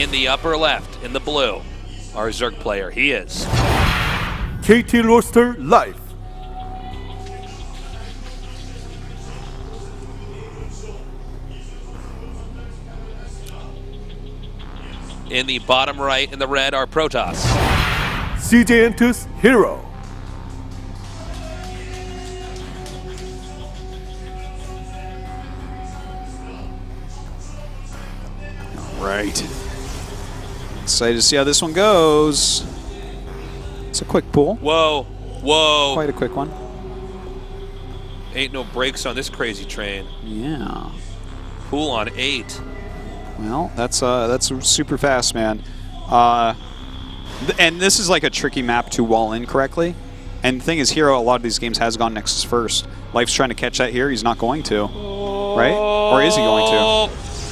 In the upper left, in the blue, our Zerg player. He is KT roster live. in the bottom right, in the red, our Protoss. CJ enters herO. Right. Excited to see how this one goes. It's a quick pull. Whoa, whoa. Quite a quick one. Ain't no brakes on this crazy train. Yeah. Pool on 8. Well, that's super fast, man. And this is like a tricky map to wall in correctly. And the thing is, herO, a lot of these games has gone Nexus first. Life's trying to catch that here. He's not going to. Right? Or is he going to?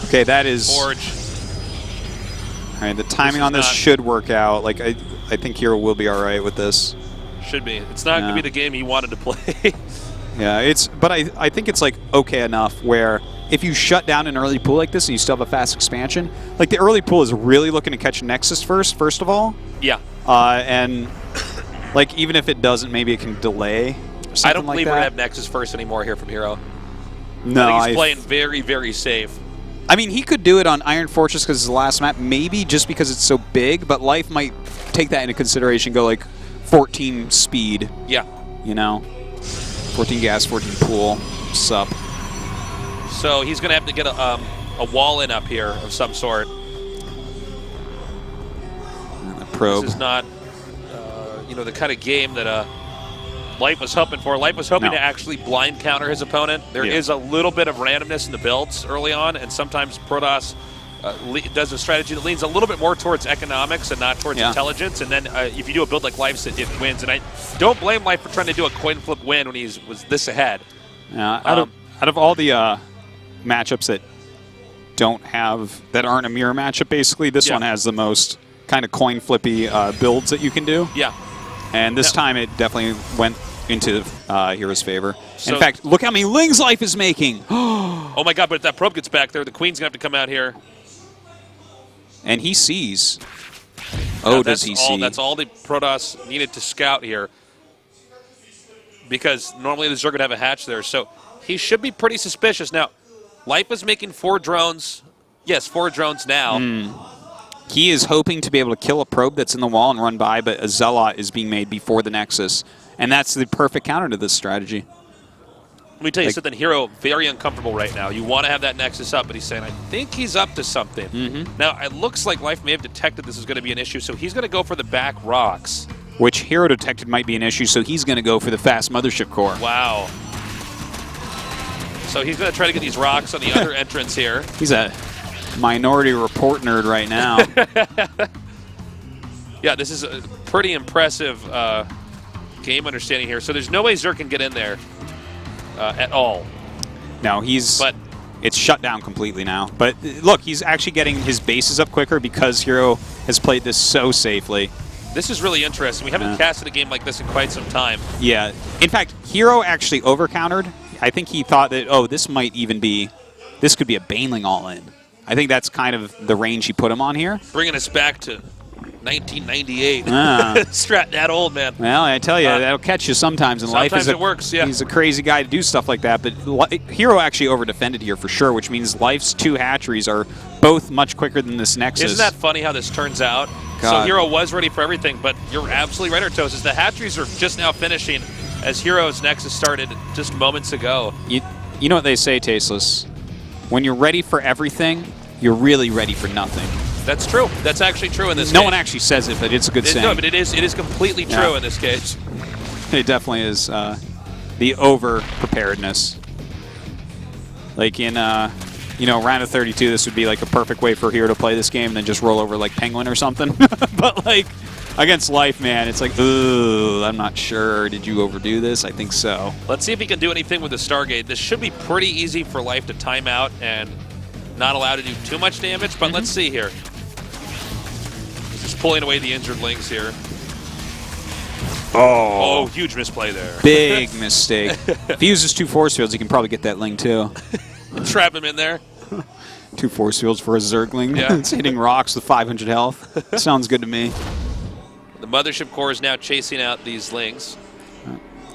Okay, that is... Forge. All right, the timing on this should work out. Like, I think herO will be all right with this. Should be. It's not going to be the game he wanted to play. Yeah, but I think it's like okay enough where if you shut down an early pool like this and you still have a fast expansion, like the early pool is really looking to catch Nexus first of all. Yeah. And like even if it doesn't, maybe it can delay. Or something I don't believe like we're that. going to have Nexus first anymore here from herO. No, I think he's playing very, very safe. I mean, he could do it on Iron Fortress because it's the last map, maybe just because it's so big, but Life might take that into consideration, go like 14 speed. Yeah. You know? 14 gas, 14 pool, sup. So he's going to have to get a wall in up here of some sort. And a probe. This is not, you know, the kind of game that Life was hoping for. Life was hoping to actually blind counter his opponent. There is a little bit of randomness in the builds early on, and sometimes Protoss does a strategy that leans a little bit more towards economics and not towards intelligence. And then if you do a build like Life's, it wins. And I don't blame Life for trying to do a coin flip win when he was this ahead. Yeah, out of all the matchups that aren't a mirror matchup, basically, this one has the most kind of coin flippy builds that you can do. Yeah. And this time it definitely went into herO's favor. So, in fact, look how many Lings Life is making. Oh my god, but if that probe gets back there, the Queen's going to have to come out here. And he sees. Oh, does he see? That's all the Protoss needed to scout here. Because normally the Zerg would have a hatch there. So he should be pretty suspicious. Now, Life is making 4 drones. Yes, 4 drones now. He is hoping to be able to kill a probe that's in the wall and run by, but a Zealot is being made before the Nexus. And that's the perfect counter to this strategy. Let me tell you something, herO, very uncomfortable right now. You want to have that Nexus up, but he's saying, I think he's up to something. Now, it looks like Life may have detected this is going to be an issue, so he's going to go for the back rocks. Which herO detected might be an issue, so he's going to go for the fast Mothership Core. Wow. So he's going to try to get these rocks on the other entrance here. He's a Minority Report nerd right now. Yeah, this is a pretty impressive game understanding here. So there's no way Zerg can get in there at all. No, it's shut down completely now. But look, he's actually getting his bases up quicker because herO has played this so safely. This is really interesting. We haven't casted a game like this in quite some time. Yeah. In fact, herO actually over-countered. I think he thought that, this could be a Baneling all-in. I think that's kind of the range he put him on here. Bringing us back to 1998. Strat that old, man. Well, I tell you, that'll catch you sometimes in life. Sometimes it works, yeah. He's a crazy guy to do stuff like that, but herO actually over-defended here for sure, which means Life's 2 hatcheries are both much quicker than this Nexus. Isn't that funny how this turns out? God. So herO was ready for everything, but you're absolutely right, Artosis. The hatcheries are just now finishing as herO's Nexus started just moments ago. You know what they say, Tasteless? When you're ready for everything, you're really ready for nothing. That's true. That's actually true in this case. No one actually says it, but it's a good saying. No, but it is completely true in this case. It definitely is the over-preparedness. Like in, round of 32, this would be like a perfect way for herO to play this game and then just roll over like Penguin or something. But like against Life, man, it's like, ooh, I'm not sure. Did you overdo this? I think so. Let's see if he can do anything with the Stargate. This should be pretty easy for Life to time out and not allowed to do too much damage, but let's see here. He's just pulling away the injured Lings here. Oh, huge misplay there. Big mistake. If he uses 2 force fields, he can probably get that Ling too. Trap him in there. 2 force fields for a Zergling. Yeah. It's hitting rocks with 500 health. Sounds good to me. The Mothership Core is now chasing out these Lings.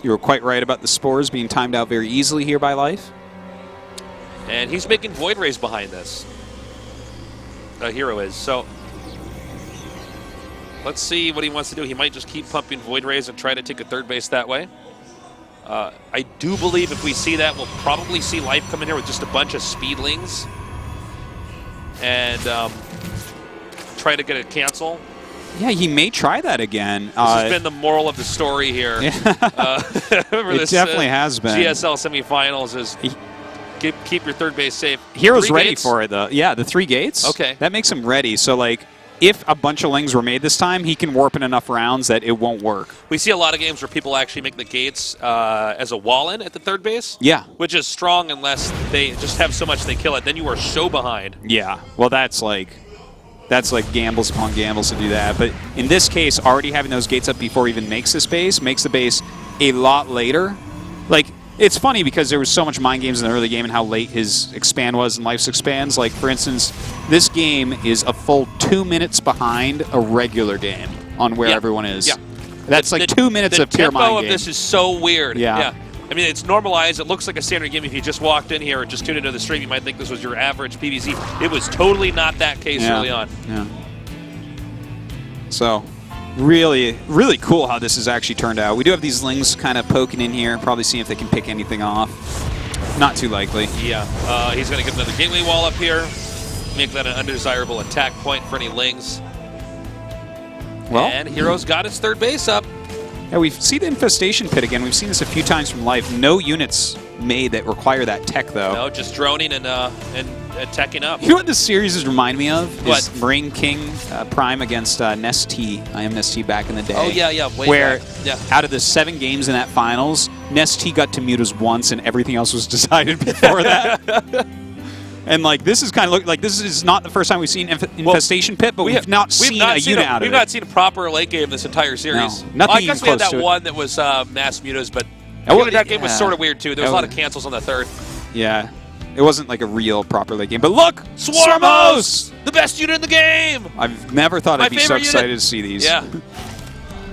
You were quite right about the spores being timed out very easily here by Life. And he's making Void Rays behind this. herO is. So let's see what he wants to do. He might just keep pumping Void Rays and try to take a third base that way. I do believe if we see that, we'll probably see Life come in here with just a bunch of Speedlings and try to get a cancel. Yeah, he may try that again. This has been the moral of the story here. Yeah. Remember It this, definitely has been. GSL semifinals is keep your third base safe. herO's 3 ready gates? for it, though. Yeah, the 3 gates. Okay. That makes him ready. So, like, if a bunch of Lings were made this time, he can warp in enough rounds that it won't work. We see a lot of games where people actually make the gates as a wall-in at the third base. Yeah. Which is strong unless they just have so much they kill it. Then you are so behind. Yeah. Well, that's like gambles upon gambles to do that. But in this case, already having those gates up before he even makes this base makes the base a lot later. Like, it's funny because there was so much mind games in the early game and how late his expand was and Life's expands. Like, for instance, this game is a full 2 minutes behind a regular game on where everyone is. Yeah. That's like 2 minutes of pure mind game. The tempo of this is so weird. Yeah. I mean, it's normalized. It looks like a standard game. If you just walked in here or just tuned into the stream, you might think this was your average PvZ. It was totally not that case early on. Yeah. So, really, really cool how this has actually turned out. We do have these Lings kind of poking in here, probably seeing if they can pick anything off. Not too likely. Yeah. He's going to get another gateway wall up here, make that an undesirable attack point for any Lings. Well, and herO's got its third base up. Yeah, we see the Infestation Pit again. We've seen this a few times from Life. No units made that require that tech, though. No, just droning and teching up. You know what this series has reminded me of? What? Is Marine King Prime against Nest-T. I am Nest-T back in the day. Oh, yeah. Where back. Yeah. out of the 7 games in that finals, Nest-T got to Mutas once and everything else was decided before that. And, like, this is kind of like this is not the first time we've seen Infestation Pit, but we've not seen a unit out of it. We've not seen a proper late game this entire series. No, nothing I guess we had close that to one that was mass mutas, but well, that game was sort of weird, too. There was a lot of cancels on the third. Yeah. It wasn't like a real proper late game. But look! Swarmos! The best unit in the game! I've never thought I'd be so excited to see these. Yeah.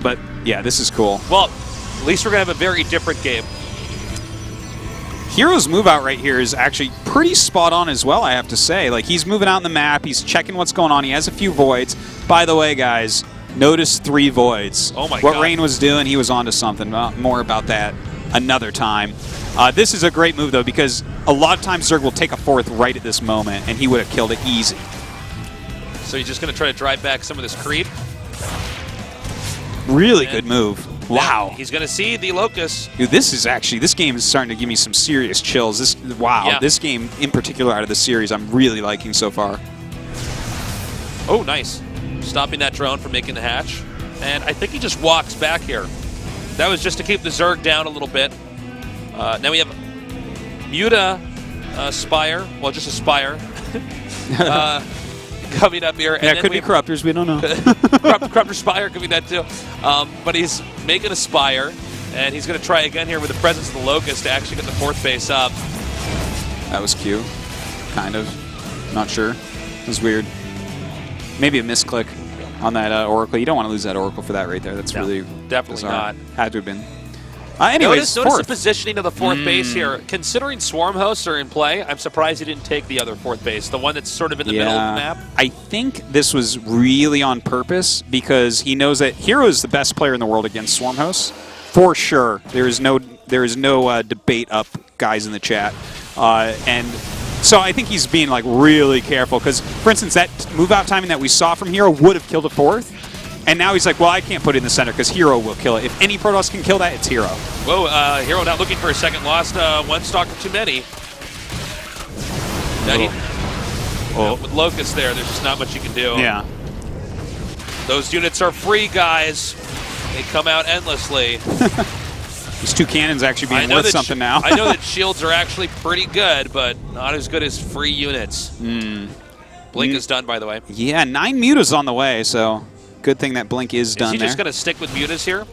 But, yeah, this is cool. Well, at least we're going to have a very different game. herO's move out right here is actually pretty spot on as well, I have to say. Like, he's moving out in the map. He's checking what's going on. He has a few voids. By the way, guys, notice 3 voids. Oh, my God. What Rain was doing, he was onto something. More about that another time. This is a great move, though, because a lot of times Zerg will take a 4th right at this moment, and he would have killed it easy. So he's just going to try to drive back some of this creep. Really good move. Wow. He's going to see the Locust. Dude, this game is starting to give me some serious chills. This game in particular out of the series I'm really liking so far. Oh, nice. Stopping that drone from making the hatch. And I think he just walks back here. That was just to keep the Zerg down a little bit. Now we have Muta Spire. Well, just a Spire. Coming up here. Yeah, it could be Corruptors. We don't know. Corruptor Spire could be that too. But he's making a Spire, and he's going to try again here with the presence of the Locust to actually get the 4th base up. That was cute. Kind of. Not sure. It was weird. Maybe a misclick on that Oracle. You don't want to lose that Oracle for that right there. That's really definitely bizarre. not. Had to have been. Anyways, notice the positioning of the 4th base here. Considering Swarm hosts are in play, I'm surprised he didn't take the other 4th base, the one that's sort of in the middle of the map. I think this was really on purpose because he knows that herO is the best player in the world against Swarm hosts. For sure. There is no debate up, guys in the chat. And so I think he's being like really careful because, for instance, that move out timing that we saw from herO would have killed a 4th. And now he's like, well, I can't put it in the center because herO will kill it. If any Protoss can kill that, it's herO. Whoa, herO not looking for a second. Lost 1 stalker too many. Now with Locust there, there's just not much you can do. Yeah. Those units are free, guys. They come out endlessly. These 2 cannons actually being worth something now. I know that shields are actually pretty good, but not as good as free units. Blink is done, by the way. Yeah, 9 Mutas on the way, so... Good thing that Blink is done there. Is he just going to stick with Mutas here?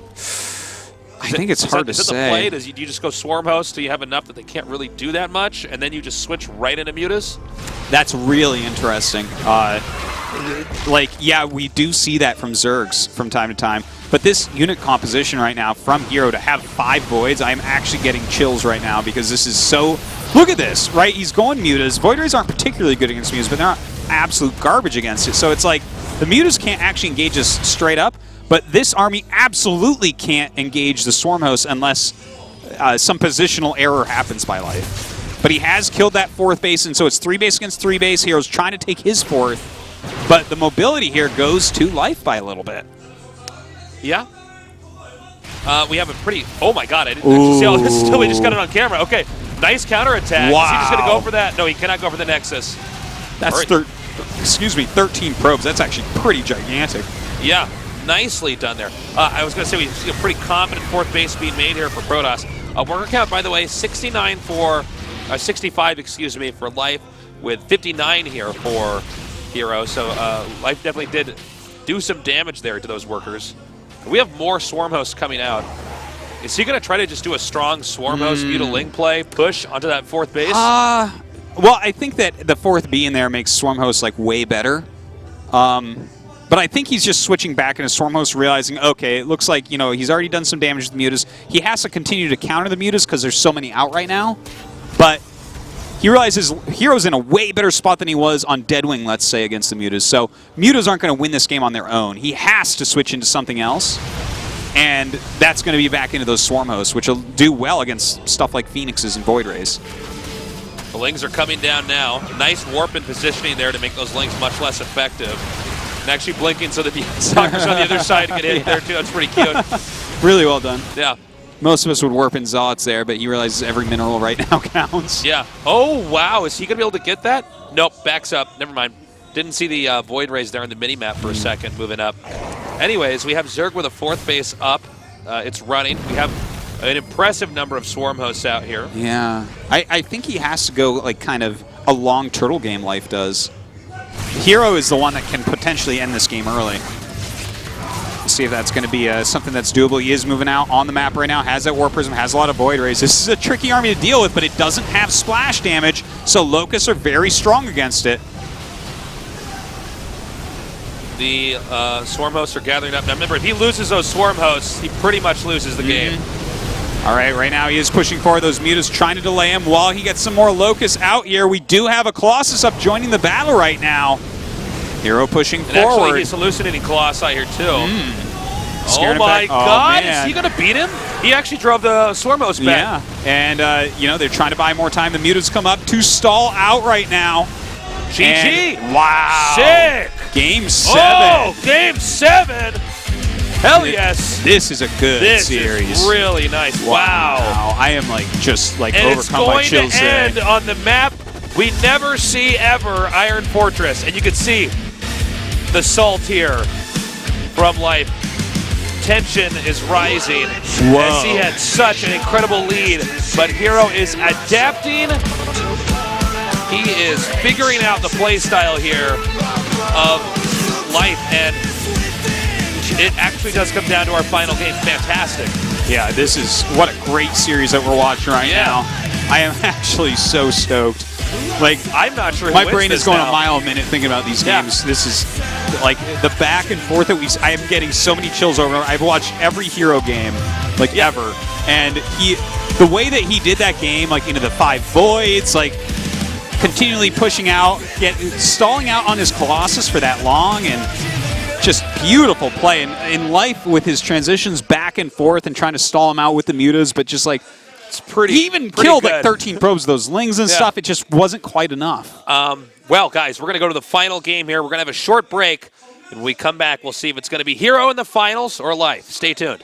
I think it's hard to say. Is it the play? Do you just go swarm host till you have enough that they can't really do that much, and then you just switch right into mutas? That's really interesting. Like, yeah, we do see that from Zergs from time to time. But this unit composition right now from herO to have 5 voids, I'm actually getting chills right now because this is so... Look at this, right? He's going mutas. Void Rays aren't particularly good against mutas, but they're not absolute garbage against it. So it's like the mutas can't actually engage us straight up, but this army absolutely can't engage the swarm host unless some positional error happens by Life. But he has killed that 4th base, and so it's 3 base against 3 base. herO's trying to take his 4th, but the mobility here goes to Life by a little bit. Yeah. We have a pretty... Oh, my God. I didn't actually see all this until we just got it on camera. Okay. Nice counterattack. Wow. Is he just going to go for that? No, he cannot go for the Nexus. That's 13 probes. That's actually pretty gigantic. Yeah. Nicely done there. I was going to say we see a pretty confident 4th base being made here for Protoss. Worker count, by the way, 65, excuse me, for Life, with 59 here for herO. So Life definitely did do some damage there to those workers. We have more Swarm Hosts coming out. Is he going to try to just do a strong Swarm Host Mutaling play, push onto that 4th base? Well, I think that the 4th B in there makes Swarm Host like way better. But I think he's just switching back into Swarm Host, realizing, okay, it looks like, you know, he's already done some damage to the mutas. He has to continue to counter the mutas because there's so many out right now. But he realizes herO's in a way better spot than he was on Deadwing, let's say, against the mutas. So mutas aren't going to win this game on their own. He has to switch into something else. And that's going to be back into those Swarm Hosts, which will do well against stuff like Phoenixes and Void Rays. The Lings are coming down now. Nice warp and positioning there to make those Lings much less effective. And actually blinking so that the Stalkers on the other side get hit there too. That's pretty cute. Really well done. Yeah. Most of us would warp in Zots there, but he realizes every mineral right now counts. Yeah. Oh, wow. Is he going to be able to get that? Nope. Backs up. Never mind. Didn't see the Void Rays there in the mini-map for a second, moving up. Anyways, we have Zerg with a 4th base up. It's running. We have an impressive number of Swarm Hosts out here. Yeah. I think he has to go like kind of a long turtle game Life does. herO is the one that can potentially end this game early. Let's see if that's going to be something that's doable. He is moving out on the map right now, has that War Prism, has a lot of Void Rays. This is a tricky army to deal with, but it doesn't have splash damage, so Locusts are very strong against it. The Swarm Hosts are gathering up. Now remember, if he loses those Swarm Hosts, he pretty much loses the game. All right now he is pushing forward. Those mutas trying to delay him while he gets some more Locusts out here. We do have a Colossus up joining the battle right now. herO pushing forward. Actually, he's hallucinating Colossi here too. Oh my God! Is he going to beat him? He actually drove the Swarm Host back. Yeah, and you know, they're trying to buy more time. The mutas come up to stall out right now. GG! Wow! Sick! Game 7. Oh, Game 7! Hell yes! This is a good series. This is really nice. Wow! I am like just like and overcome by chills. It's going to end on the map we never see ever, Iron Fortress, and you can see the salt here from Life. Tension is rising as he had such an incredible lead, but herO is adapting. He is figuring out the play style here of Life, and it actually does come down to our final game. Fantastic. Yeah, this is what a great series that we're watching right now. I am actually so stoked. Like, I'm not sure. My brain is going a mile a minute thinking about these games. This is like the back and forth that I am getting so many chills over. I've watched every herO game, like ever, and the way that he did that game, like into the 5 voids, like continually pushing out, stalling out on his Colossus for that long, and just beautiful play. And in Life with his transitions back and forth and trying to stall him out with the mutas, but just like. He even killed like 13 probes, those Lings and stuff. It just wasn't quite enough. Well, guys, we're going to go to the final game here. We're going to have a short break. When we come back, we'll see if it's going to be herO in the finals or Life. Stay tuned.